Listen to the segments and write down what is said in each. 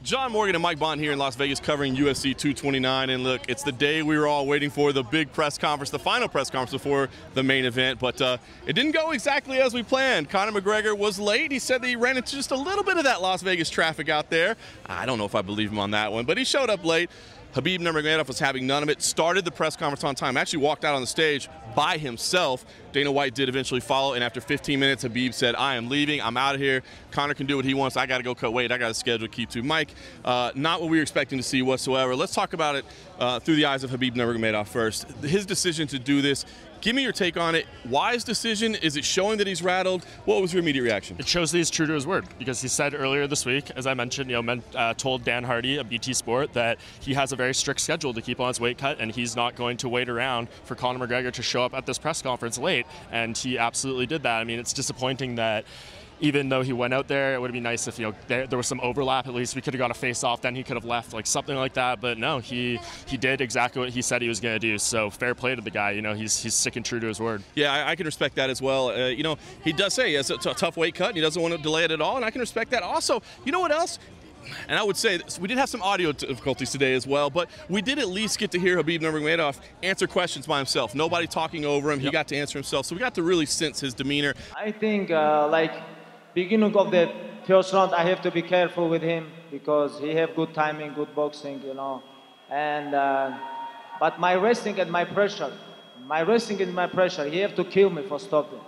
John Morgan and Mike Bond here in Las Vegas covering UFC 229. And look, it's the day we were all waiting for, the big press conference, the final press conference before the main event. But it didn't go exactly as we planned. Conor McGregor was late. He said that he ran into just a little bit of that Las Vegas traffic out there. I don't know if I believe him on that one, but he showed up late. Khabib Nurmagomedov was having none of it, started the press conference on time, actually walked out on the stage by himself. Dana White did eventually follow, and after 15 minutes, Khabib said, I am leaving, I'm out of here. Conor can do what he wants, I got to go cut weight, I got a schedule to keep to. Mike, not what we were expecting to see whatsoever. Let's talk about it through the eyes of Khabib Nurmagomedov first. His decision to do this, give me your take on it. Wise decision? Is it showing that he's rattled? What was your immediate reaction? It shows that he's true to his word, because he said earlier this week, as I mentioned, told Dan Hardy of BT Sport that he has a very strict schedule to keep on his weight cut, and he's not going to wait around for Conor McGregor to show up at this press conference late, and he absolutely did that. I mean, it's disappointing that even though he went out there, it would have been nice if there was some overlap. At least we could have got a face-off, then he could have left, like something like that. But no, he did exactly what he said he was going to do. So fair play to the guy. He's sticking true to his word. Yeah, I can respect that as well. He does say he has a tough weight cut, and he doesn't want to delay it at all, and I can respect that. Also, you know what else? And I would say we did have some audio difficulties today as well, but we did at least get to hear Khabib Nurmagomedov answer questions by himself. Nobody talking over him. He got to answer himself, so we got to really sense his demeanor. I think beginning of the first round, I have to be careful with him because he have good timing, good boxing, And but my wrestling and my pressure, he have to kill me for stopping,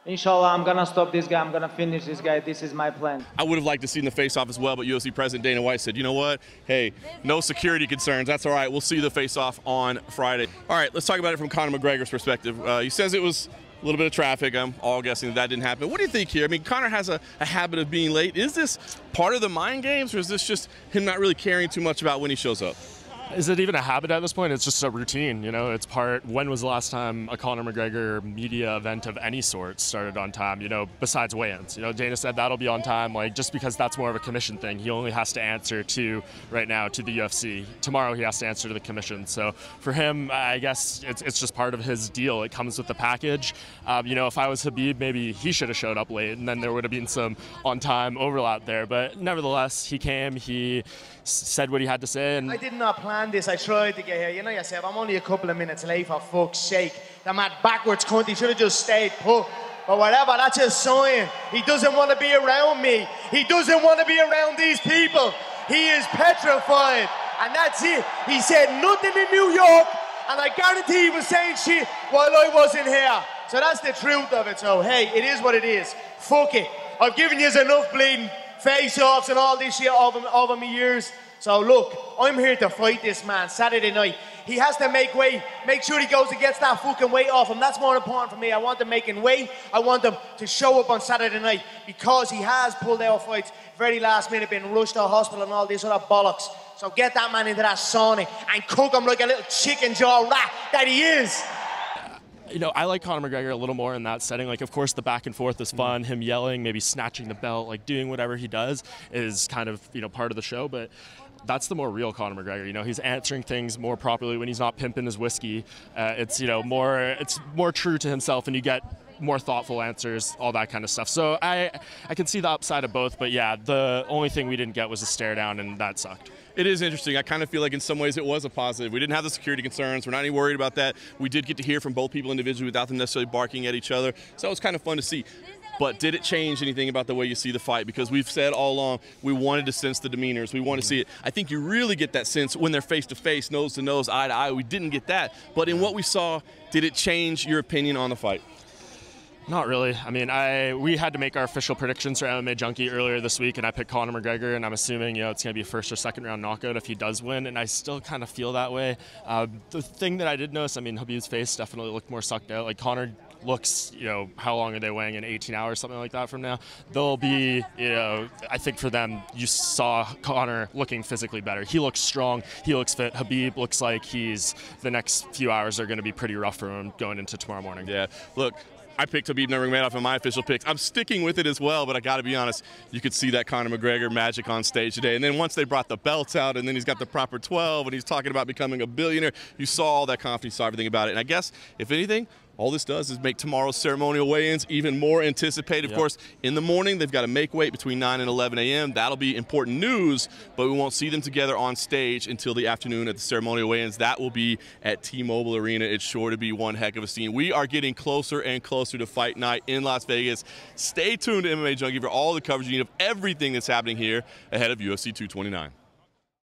Inshallah, I'm gonna stop this guy. I'm gonna finish this guy. This is my plan. I would have liked to see the face-off as well, but UFC President Dana White said, you know what? Hey, no security concerns. That's all right. We'll see the face-off on Friday. All right, let's talk about it from Conor McGregor's perspective. He says it was a little bit of traffic. I'm all guessing that didn't happen. What do you think here? I mean, Conor has a habit of being late. Is this part of the mind games, or is this just him not really caring too much about when he shows up? Is it even a habit at this point? It's just a routine, It's part. When was the last time a Conor McGregor media event of any sort started on time? Besides weigh-ins. Dana said that'll be on time. Just because that's more of a commission thing. He only has to answer right now to the UFC. Tomorrow he has to answer to the commission. So for him, I guess it's just part of his deal. It comes with the package. If I was Khabib, maybe he should have showed up late, and then there would have been some on-time overlap there. But nevertheless, he came. He said what he had to say. And I did not plan this. I tried to get here. You know yourself, I'm only a couple of minutes late, for fuck's sake. The man backwards cunt, he should have just stayed put. But whatever, that's a sign. He doesn't want to be around me. He doesn't want to be around these people. He is petrified. And that's it. He said nothing in New York, and I guarantee he was saying shit while I wasn't here. So that's the truth of it. So hey, it is what it is. Fuck it. I've given you enough bleeding face-offs and all this shit over my years. So look, I'm here to fight this man Saturday night. He has to make weight, make sure he goes and gets that fucking weight off him. That's more important for me. I want him making weight. I want him to show up on Saturday night because he has pulled out fights very last minute, been rushed to hospital and all this other bollocks. So get that man into that sauna and cook him like a little chicken jaw rat that he is. I like Conor McGregor a little more in that setting. Of course, the back and forth is fun. Him yelling, maybe snatching the belt, doing whatever he does is kind of, part of the show. But that's the more real Conor McGregor. He's answering things more properly when he's not pimping his whiskey. It's more true to himself, and you get more thoughtful answers, all that kind of stuff. So I can see the upside of both. But yeah, the only thing we didn't get was a stare down, and that sucked. It is interesting. I kind of feel like in some ways it was a positive. We didn't have the security concerns. We're not any worried about that. We did get to hear from both people individually without them necessarily barking at each other. So it was kind of fun to see. But did it change anything about the way you see the fight? Because we've said all along we wanted to sense the demeanors. We want to see it. I think you really get that sense when they're face-to-face, nose-to-nose, eye-to-eye. We didn't get that. But in what we saw, did it change your opinion on the fight? Not really. I mean, we had to make our official predictions for MMA Junkie earlier this week, and I picked Conor McGregor, and I'm assuming it's going to be a first or second round knockout if he does win, and I still kind of feel that way. The thing that I did notice, Khabib's face definitely looked more sucked out. Conor looks, how long are they weighing in 18 hours, something like that from now? They'll be, I think for them, you saw Conor looking physically better. He looks strong. He looks fit. Khabib looks like the next few hours are going to be pretty rough for him going into tomorrow morning. Yeah, look, I picked Khabib Nurmagomedov in my official picks. I'm sticking with it as well, but I got to be honest, you could see that Conor McGregor magic on stage today. And then once they brought the belts out, and then he's got the proper 12, and he's talking about becoming a billionaire, you saw all that confidence, saw everything about it. And I guess, if anything, all this does is make tomorrow's ceremonial weigh-ins even more anticipated. Of course, in the morning, they've got to make weight between 9 and 11 a.m. That'll be important news, but we won't see them together on stage until the afternoon at the ceremonial weigh-ins. That will be at T-Mobile Arena. It's sure to be one heck of a scene. We are getting closer and closer to fight night in Las Vegas. Stay tuned to MMA Junkie for all the coverage you need of everything that's happening here ahead of UFC 229.